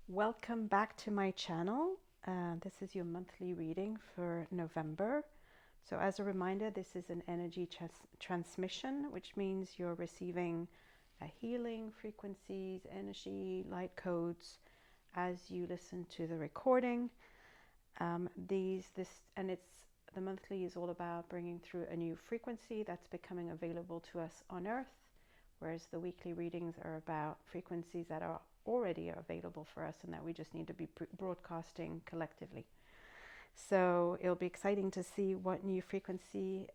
Welcome back to my channel. This is your monthly reading for November. So as a reminder, this is an energy transmission, which means you're receiving healing frequencies, energy, light codes as you listen to the recording. The monthly is all about bringing through a new frequency that's becoming available to us on Earth, whereas the weekly readings are about frequencies that are already available for us and that we just need to be broadcasting collectively. So it'll be exciting to see what new frequency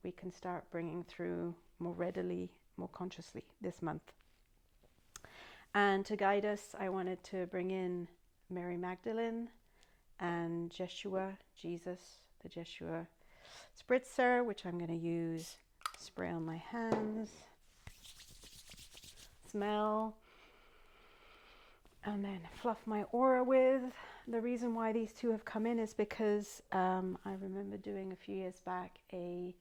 we can start bringing through more readily, more consciously this month. And to guide us, I wanted to bring in Mary Magdalene and Jeshua, Jesus, the Jeshua spritzer, which I'm going to use, spray on my hands, smell, and then fluff my aura with. The reason why these two have come in is because I remember doing a few years back a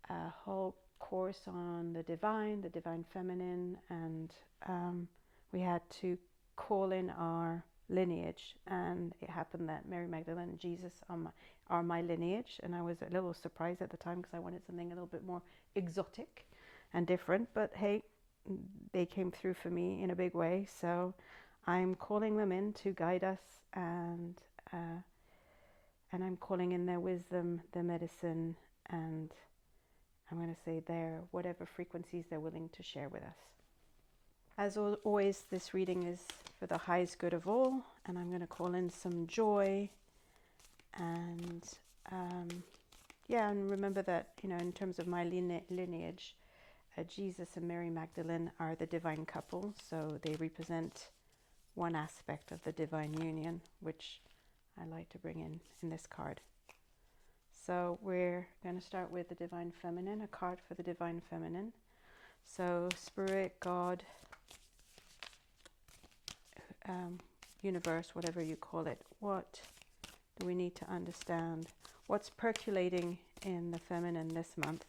whole course on the divine feminine, and we had to call in our lineage, and it happened that Mary Magdalene and Jesus are my lineage, and I was a little surprised at the time because I wanted something a little bit more exotic and different, but hey, they came through for me in a big way. So I'm calling them in to guide us, and I'm calling in their wisdom, their medicine, and I'm going to say their whatever frequencies they're willing to share with us. As always, this reading is for the highest good of all, and I'm going to call in some joy, and and remember that, in terms of my lineage, Jesus and Mary Magdalene are the divine couple, so they represent one aspect of the divine union, which I like to bring in this card. So we're going to start with the divine feminine, a card for the divine feminine. So Spirit, God, universe, whatever you call it, what do we need to understand? What's percolating in the feminine this month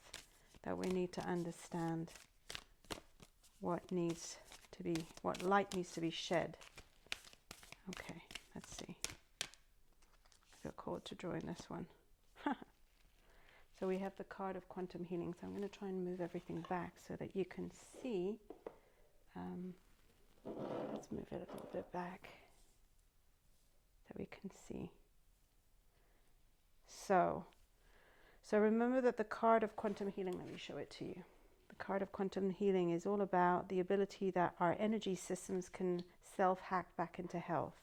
that we need to understand? What light needs to be shed? Okay, let's see. I feel called to join this one. So we have the card of quantum healing. So I'm going to try and move everything back so that you can see. Let's move it a little bit back so we can see. So remember that the card of quantum healing, let me show it to you. The card of quantum healing is all about the ability that our energy systems can self-hack back into health.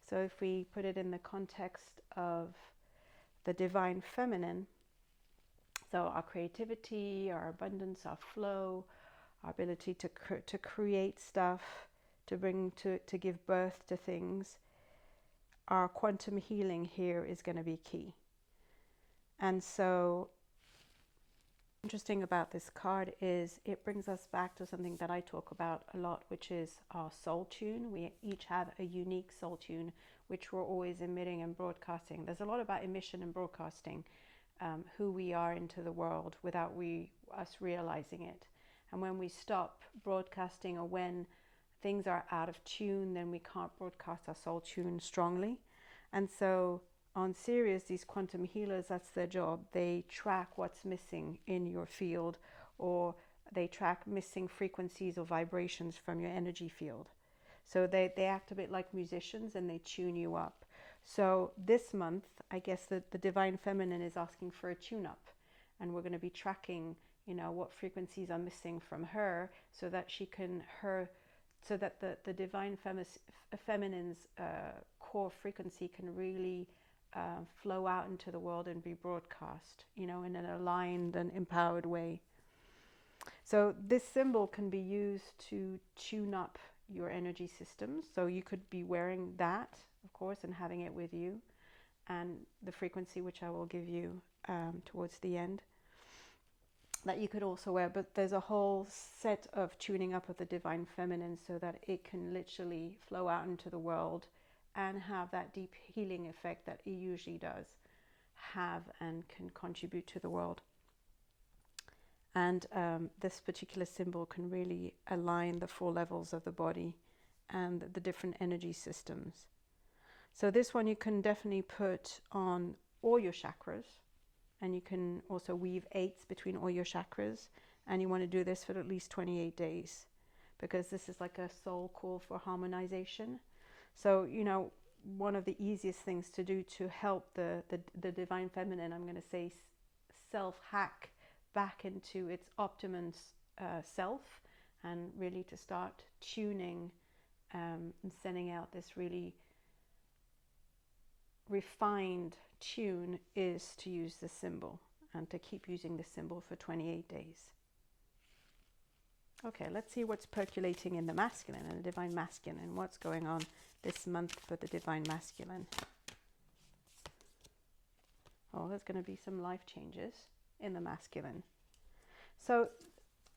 So if we put it in the context of the divine feminine, so our creativity, our abundance, our flow, our ability to create stuff, to give birth to things, our quantum healing here is going to be key. And so interesting about this card is it brings us back to something that I talk about a lot, which is our soul tune. We each have a unique soul tune, which we're always emitting and broadcasting. There's a lot about emission and broadcasting, who we are into the world without us realizing it. And when we stop broadcasting, or when things are out of tune, then we can't broadcast our soul tune strongly. And so on Sirius, these quantum healers, that's their job. They track what's missing in your field, or they track missing frequencies or vibrations from your energy field. So they act a bit like musicians, and they tune you up. So this month, I guess the divine feminine is asking for a tune-up, and we're going to be tracking, what frequencies are missing from her, so that so that the divine feminine's core frequency can really flow out into the world and be broadcast, in an aligned and empowered way. So this symbol can be used to tune up your energy systems. So you could be wearing that, of course, and having it with you, and the frequency, which I will give you towards the end, that you could also wear. But there's a whole set of tuning up of the divine feminine so that it can literally flow out into the world and have that deep healing effect that it usually does have, and can contribute to the world. And this particular symbol can really align the 4 levels of the body and the different energy systems. So this one you can definitely put on all your chakras, and you can also weave 8s between all your chakras, and you want to do this for at least 28 days, because this is like a soul call for harmonization. So, you know, one of the easiest things to do to help the divine feminine, I'm going to say, self-hack back into its optimum self, and really to start tuning and sending out this really refined tune, is to use the symbol, and to keep using the symbol for 28 days. Okay, let's see what's percolating in the masculine and the divine masculine. What's going on this month for the divine masculine? Oh, there's going to be some life changes in the masculine. So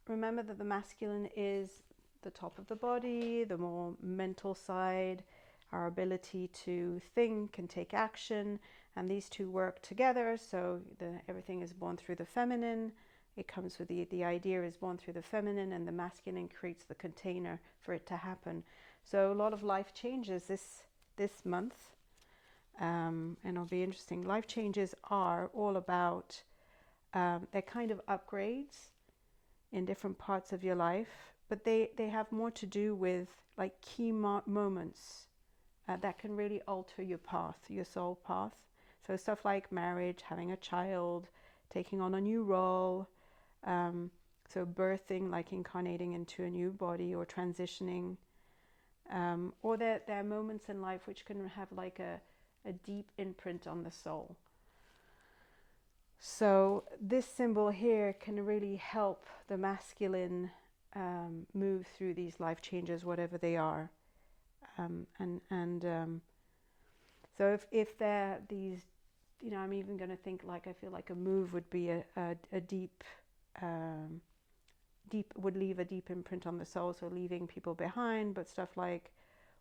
remember that the masculine is the top of the body, the more mental side, our ability to think and take action, and these two work together. So everything is born through the feminine. It comes with the idea is born through the feminine, and the masculine creates the container for it to happen. So a lot of life changes this month, and it'll be interesting. Life changes are all about they're kind of upgrades in different parts of your life, but they have more to do with like key moments that can really alter your path, your soul path. So stuff like marriage, having a child, taking on a new role, so birthing, like incarnating into a new body, or transitioning, or there are moments in life which can have like a deep imprint on the soul. So this symbol here can really help the masculine move through these life changes, whatever they are. So if there are these, you know, I'm even going to think like, I feel like a move would be a deep, would leave a deep imprint on the soul, so leaving people behind. But stuff like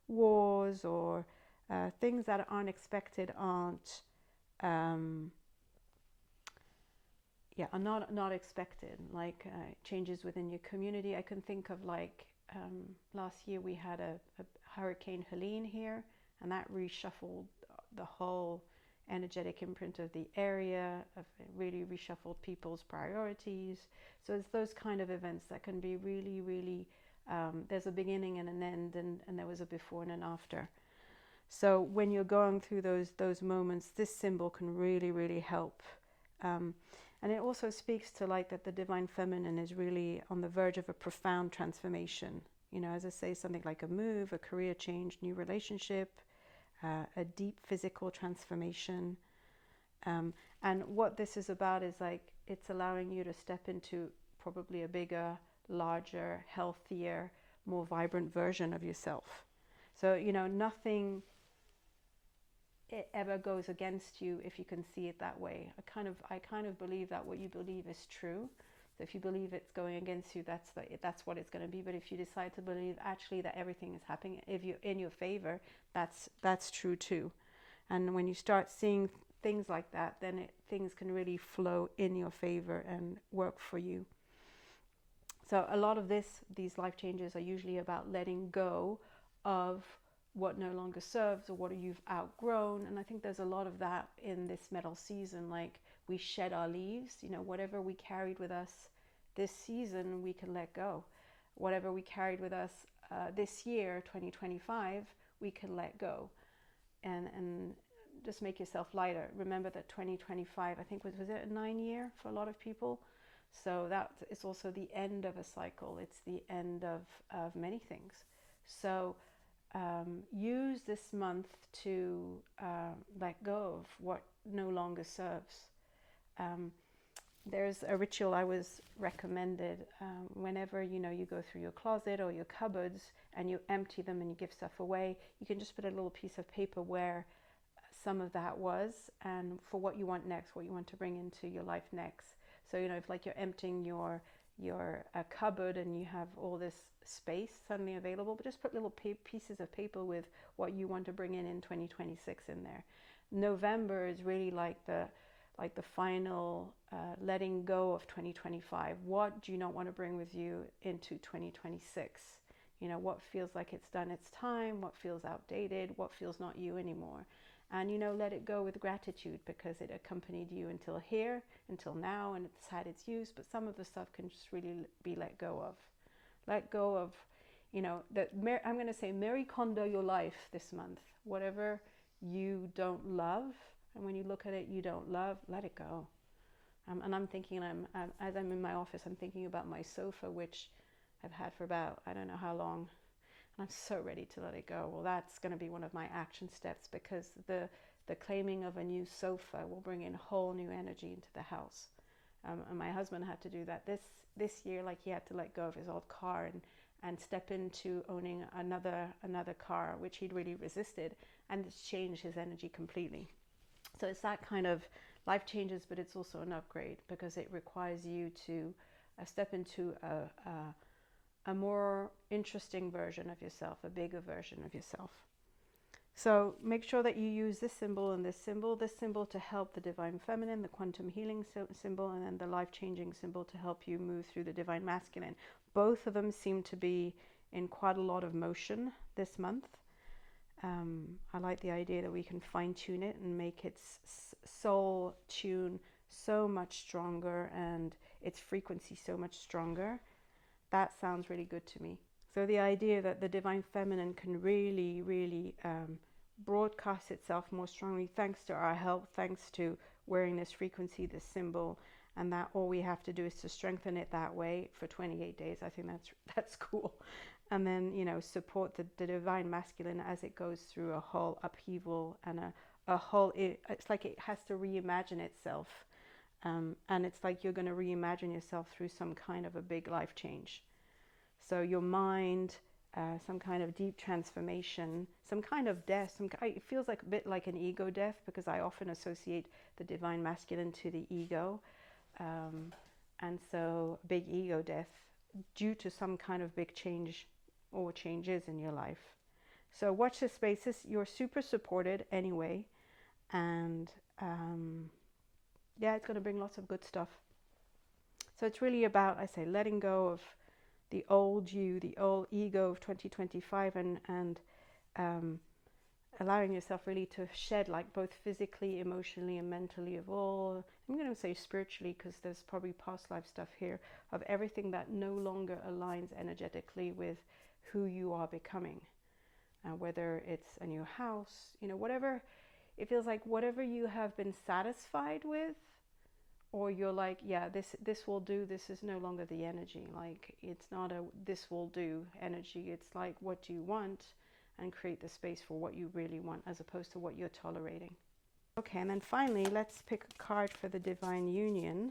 wars or things that aren't expected aren't, are not expected, like changes within your community. I can think of like last year we had a Hurricane Helene here, and that reshuffled the whole energetic imprint of the area, of really reshuffled people's priorities. So it's those kind of events that can be really, really, there's a beginning and an end, and there was a before and an after. So when you're going through those moments, this symbol can really, really help. And it also speaks to like that the divine feminine is really on the verge of a profound transformation. You know, as I say, something like a move, a career change, new relationship, a deep physical transformation. And what this is about is like, it's allowing you to step into probably a bigger, larger, healthier, more vibrant version of yourself. So, you know, nothing it ever goes against you if you can see it that way. I kind of believe that what you believe is true. So if you believe it's going against you, that's what it's going to be. But if you decide to believe actually that everything is happening if you're in your favor, that's true too. And when you start seeing things like that, then things can really flow in your favor and work for you. So a lot of these life changes are usually about letting go of what no longer serves, or what you've outgrown. And I think there's a lot of that in this metal season. Like, we shed our leaves, you know, whatever we carried with us this season, we can let go. Whatever we carried with us this year, 2025, we can let go. And just make yourself lighter. Remember that 2025, I think, was it a 9-year for a lot of people? So that is also the end of a cycle. It's the end of many things. So use this month to let go of what no longer serves. There's a ritual I was recommended whenever, you know, you go through your closet or your cupboards and you empty them and you give stuff away. You can just put a little piece of paper where some of that was, and for what you want next, what you want to bring into your life next. So, you know, if like you're emptying your cupboard and you have all this space suddenly available, but just put little pieces of paper with what you want to bring in 2026 in there. November is really like the final letting go of 2025. What do you not want to bring with you into 2026? You know, what feels like it's done its time, what feels outdated, what feels not you anymore. And, you know, let it go with gratitude, because it accompanied you until here, until now, and it's had its use. But some of the stuff can just really be let go of. Let go of, you know, I'm going to say, Mary Kondo your life this month. Whatever you don't love, and when you look at it, you don't love, let it go. And I'm thinking, as I'm in my office, I'm thinking about my sofa, which I've had for about, I don't know how long. And I'm so ready to let it go. Well, that's going to be one of my action steps, because the claiming of a new sofa will bring in whole new energy into the house. And my husband had to do that this year, like he had to let go of his old car and step into owning another car, which he'd really resisted, and it's changed his energy completely. So it's that kind of life changes, but it's also an upgrade, because it requires you to step into a more interesting version of yourself, a bigger version of yourself. So make sure that you use this symbol and this symbol to help the divine feminine, the quantum healing symbol, and then the life-changing symbol to help you move through the divine masculine. Both of them seem to be in quite a lot of motion this month. I like the idea that we can fine-tune it and make its soul tune so much stronger and its frequency so much stronger. That sounds really good to me. So the idea that the divine feminine can really, really broadcast itself more strongly thanks to our help, thanks to wearing this frequency, this symbol, and that all we have to do is to strengthen it that way for 28 days. I think that's cool. And then, you know, support the divine masculine as it goes through a whole upheaval and a whole, it's like it has to reimagine itself. And it's like you're going to reimagine yourself through some kind of a big life change. So your mind, some kind of deep transformation, some kind of death. It feels like a bit like an ego death, because I often associate the divine masculine to the ego. And so big ego death due to some kind of big change or changes in your life. So watch this space. You're super supported anyway. And yeah, it's going to bring lots of good stuff. So it's really about, I say, letting go of the old you, the old ego of 2025, and allowing yourself really to shed, like both physically, emotionally, and mentally, of all, I'm going to say spiritually, because there's probably past life stuff here, of everything that no longer aligns energetically with who you are becoming. Whether it's a new house, you know, whatever, it feels like whatever you have been satisfied with, or you're like, yeah, this will do, this is no longer the energy. Like, it's not a this will do energy. It's like, what do you want? And create the space for what you really want, as opposed to what you're tolerating. Okay, and then finally, let's pick a card for the divine union,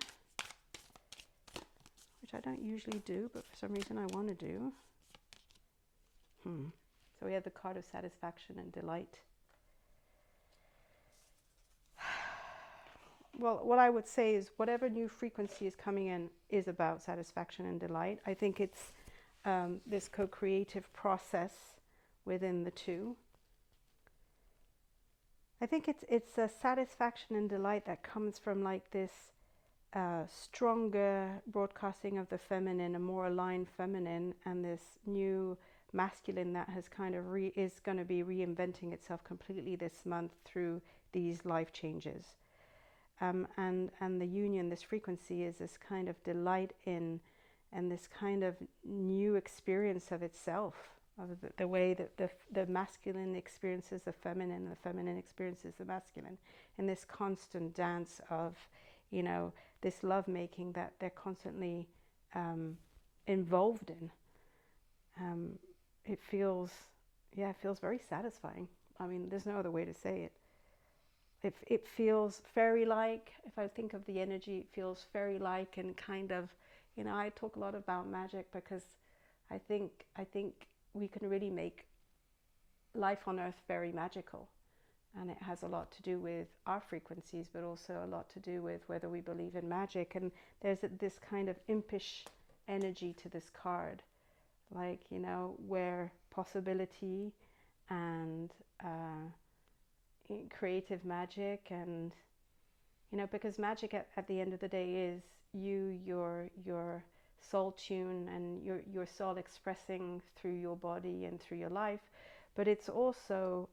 which I don't usually do, but for some reason I want to do. So we have the card of satisfaction and delight. Well, what I would say is whatever new frequency is coming in is about satisfaction and delight. I think it's this co-creative process within the two. I think it's a satisfaction and delight that comes from like this stronger broadcasting of the feminine, a more aligned feminine, and this new masculine that has kind of is going to be reinventing itself completely this month through these life changes. And the union, this frequency, is this kind of delight in, and this kind of new experience of itself, of the way that the masculine experiences the feminine, and the feminine experiences the masculine, in this constant dance of, you know, this love making that they're constantly involved in. It feels very satisfying. I mean, there's no other way to say it. It feels fairy-like. If I think of the energy, it feels fairy-like, and kind of, you know, I talk a lot about magic because I think we can really make life on earth very magical. And it has a lot to do with our frequencies, but also a lot to do with whether we believe in magic. And there's this kind of impish energy to this card, like, you know, where possibility and creative magic, and, you know, because magic at the end of the day is your soul tune and your soul expressing through your body and through your life. But it's also,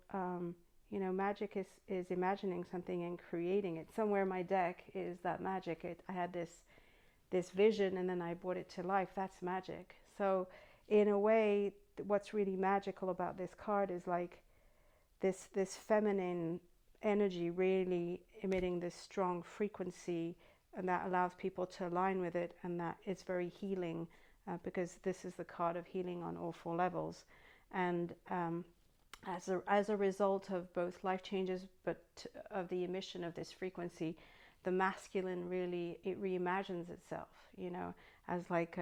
magic is imagining something and creating it. Somewhere in my deck is that magic. I had this vision and then I brought it to life. That's magic. So in a way, what's really magical about this card is like this feminine energy really emitting this strong frequency, and that allows people to align with it, and that it's very healing, because this is the card of healing on all 4 levels. And as a result of both life changes, but of the emission of this frequency, the masculine really, it reimagines itself, as like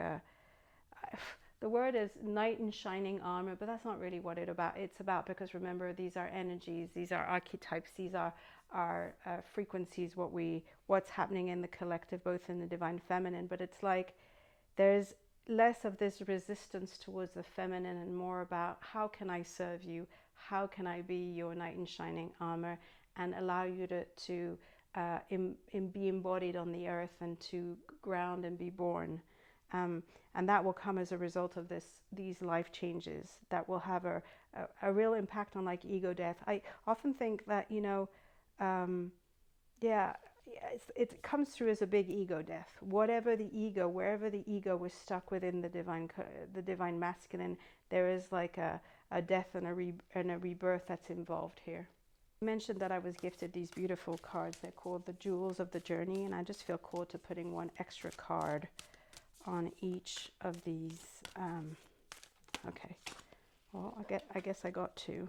the word is knight in shining armor, but that's not really what it's about, because remember, these are energies, these are archetypes, these are frequencies, what's happening in the collective, both in the divine feminine. But it's like there's less of this resistance towards the feminine and more about how can I serve you, how can I be your knight in shining armor and allow you to be embodied on the earth and to ground and be born. And that will come as a result of these life changes that will have a real impact on like ego death. I often think that, it comes through as a big ego death. Wherever the ego was stuck within the divine masculine, there is like a death and a rebirth that's involved here. I mentioned that I was gifted these beautiful cards. They're called the Jewels of the Journey, and I just feel called to putting one extra card on each of these. Okay, well, I guess I got 2.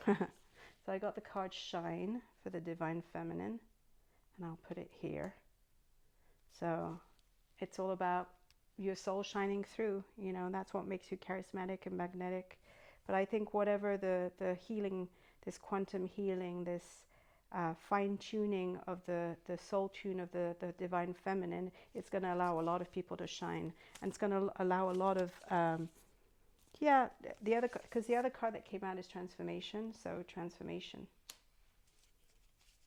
So I got the card Shine for the Divine Feminine, and I'll put it here. So it's all about your soul shining through, that's what makes you charismatic and magnetic. But I think whatever the healing, this quantum healing, this fine-tuning of the soul tune of the divine feminine, it's going to allow a lot of people to shine. And it's going to allow a lot of, because the other card that came out is transformation. So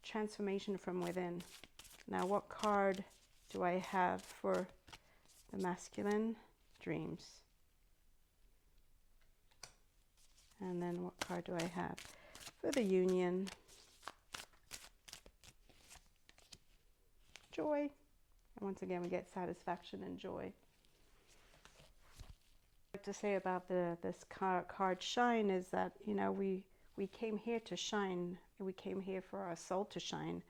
transformation from within. Now, what card do I have for the masculine? Dreams. And then what card do I have for the union? Joy. And once again, we get satisfaction and joy. What to say about this card Shine is that, we came here to shine. We came here for our soul to shine.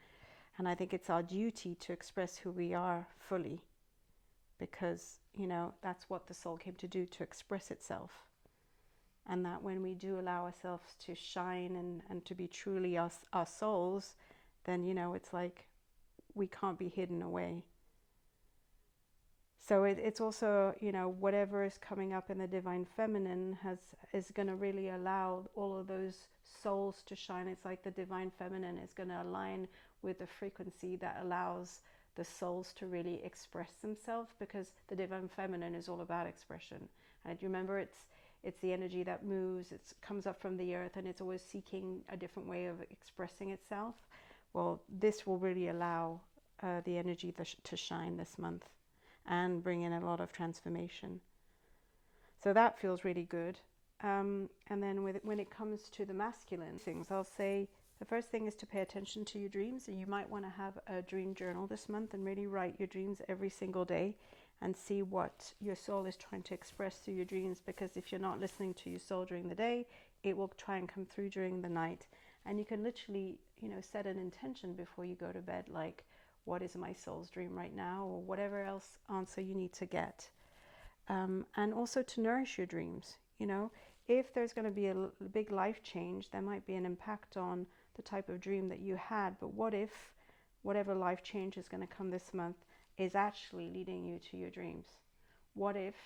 And I think it's our duty to express who we are fully, because, that's what the soul came to do, to express itself. And that when we do allow ourselves to shine and to be truly our souls, then, it's like we can't be hidden away. So it's also, whatever is coming up in the divine feminine is going to really allow all of those souls to shine. It's like the divine feminine is going to align with the frequency that allows the souls to really express themselves, because the divine feminine is all about expression. And remember, it's the energy that moves, it comes up from the earth, and it's always seeking a different way of expressing itself. Well, this will really allow the energy to shine this month and bring in a lot of transformation. So that feels really good. And then when it comes to the masculine things, I'll say the first thing is to pay attention to your dreams. And you might want to have a dream journal this month and really write your dreams every single day and see what your soul is trying to express through your dreams. Because if you're not listening to your soul during the day, it will try and come through during the night. And you can literally, set an intention before you go to bed, like, what is my soul's dream right now, or whatever else answer you need to get. And also to nourish your dreams. If there's going to be a big life change, there might be an impact on the type of dream that you had. But what if whatever life change is going to come this month is actually leading you to your dreams? What if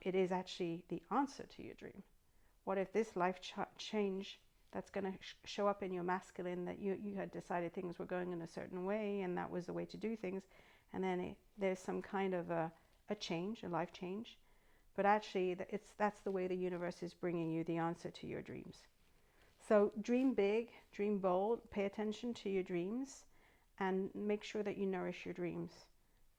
it is actually the answer to your dream? What if this life change that's going to show up in your masculine, that you had decided things were going in a certain way and that was the way to do things, and then there's some kind of a change, a life change, but actually that's the way the universe is bringing you the answer to your dreams. So dream big, dream bold, pay attention to your dreams, and make sure that you nourish your dreams.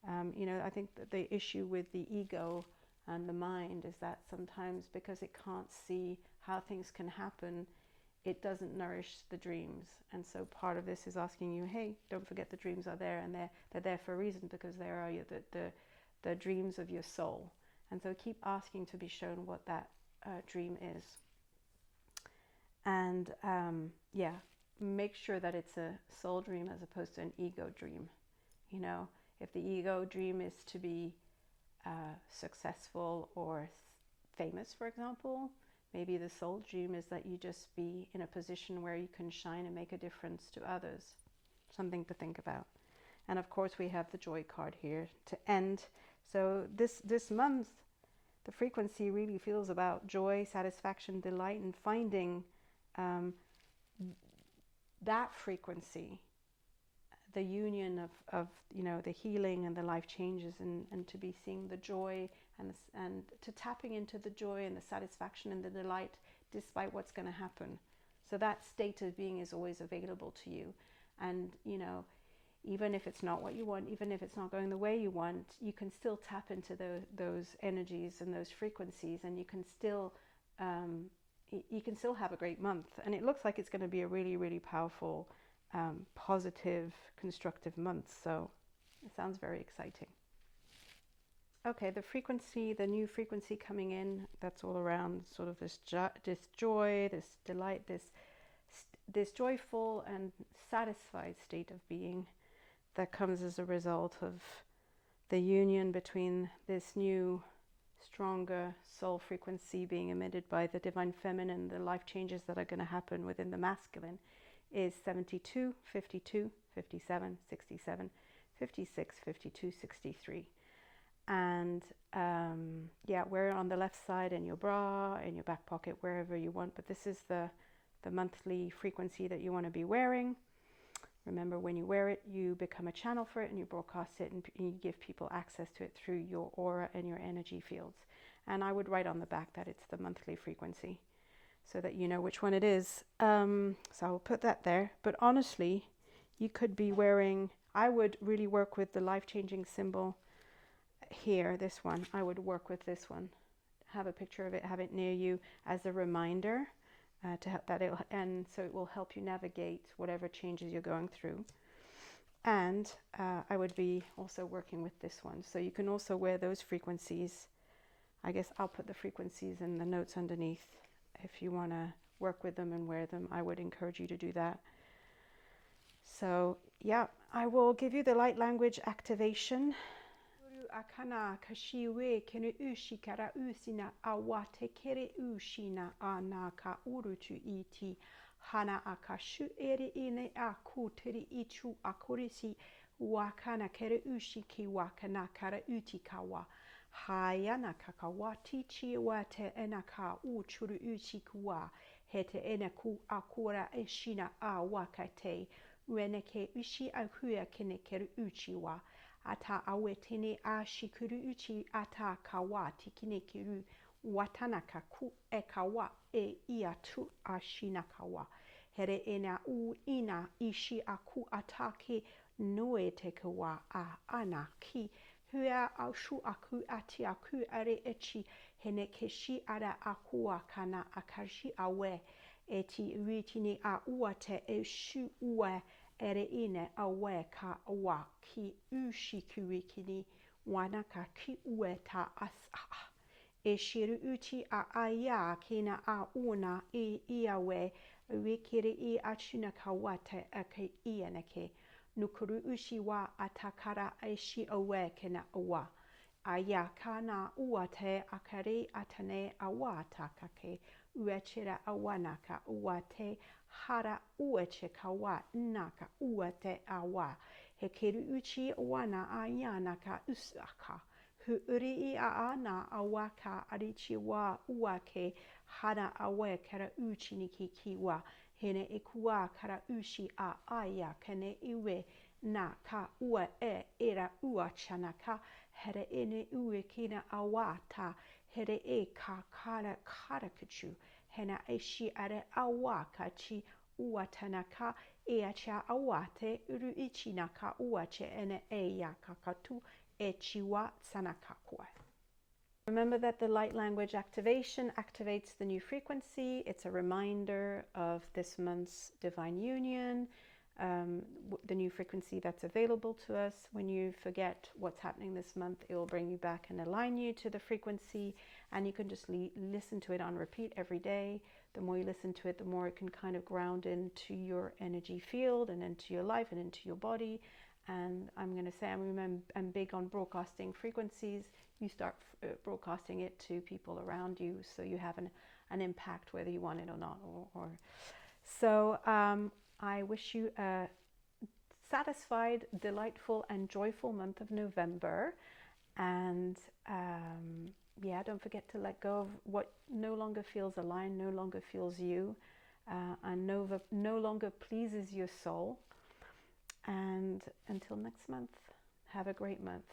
I think that the issue with the ego and the mind is that sometimes because it can't see how things can happen, it doesn't nourish the dreams. And so part of this is asking you, hey, don't forget the dreams are there, and they're there for a reason, because they are the dreams of your soul. And so keep asking to be shown what that dream is. And make sure that it's a soul dream as opposed to an ego dream. If the ego dream is to be successful or famous, for example, maybe the soul dream is that you just be in a position where you can shine and make a difference to others. Something to think about. And of course we have the joy card here to end. So this month, the frequency really feels about joy, satisfaction, delight, and finding that frequency, the union of the healing and the life changes, and to be seeing the joy and to tapping into the joy and the satisfaction and the delight despite what's going to happen. So that state of being is always available to you. And even if it's not what you want, even if it's not going the way you want, you can still tap into those energies and those frequencies, and you can still have a great month. And it looks like it's going to be a really, really powerful, positive, constructive month. So it sounds very exciting. Okay, the new frequency coming in, that's all around sort of this joy, this delight, this joyful and satisfied state of being that comes as a result of the union between this new, stronger soul frequency being emitted by the divine feminine. The life changes that are going to happen within the masculine is 72, 52, 57, 67, 56, 52, 63. And wear it on the left side in your bra, in your back pocket, wherever you want. But this is the monthly frequency that you want to be wearing. Remember, when you wear it, you become a channel for it, and you broadcast it, and you give people access to it through your aura and your energy fields. And I would write on the back that it's the monthly frequency, so that you know which one it is. So I'll put that there. But honestly, you could be wearing, I would really work with the life-changing symbol here, this one. I would work with this one. Have a picture of it, have it near you as a reminder to help that, and so it will help you navigate whatever changes you're going through. And I would be also working with this one. So you can also wear those frequencies. I guess I'll put the frequencies in the notes underneath. If you want to work with them and wear them, I would encourage you to do that. So yeah, I will give you the light language activation. Akana kashiwe kenu ushikara usina awate kere ushina anaka urutu iti hana akashu ere ine akuteri ichu akurisi wakana kere ushiki wakana kara utikawa hayana kakawati chiwate enaka uchuru uchikuwa hete enaku akura eshina awakate weneke ushi akuya kene kere uchiwa ata awetene a shikuru uchi ata kawa tikine kiru watanaka ku ekawa e iatu ashinakawa here ena u ina ishi aku atake noete kawa a ana ki hua ashu aku ati aku are echi hene keshi ara akua kana akashi awe eti ritini a uate e shu ue ere ine awe ka awa ki ushikirikini wanaka ki ueta asa e shiru uchi a aya kina a una e iawe wikiri I achuna kawate ake ianake nukuru ushi wa atakara eshi awe kina awa aya kana uate akare atane awa takake uechira awanaka uate hara ueche kawa naka uate awa hekeru uchi wana ayana ka usaka hu uri a ana awaka arichi wa uake hara awe kara uchi niki kiwa hene ikua kara ushi a aya kene iwe na ka ua era ua chanaka here ene ue kina awata here ka kara karakachu hena eshi are awaka chi uatanaka eacha awate uru ichinaka uache ene eya kakatu Echiwa Tsanakakwa. Remember that the light language activation activates the new frequency. It's a reminder of this month's divine union, the new frequency that's available to us. When you forget what's happening this month, it will bring you back and align you to the frequency, and you can just listen to it on repeat every day. The more you listen to it, the more it can kind of ground into your energy field and into your life and into your body. And I'm going to say I'm big on broadcasting frequencies. You start broadcasting it to people around you, so you have an impact whether you want it or not. So I wish you a satisfied, delightful, and joyful month of November. And yeah, don't forget to let go of what no longer feels aligned, no longer feels you, and no longer pleases your soul. And until next month, have a great month.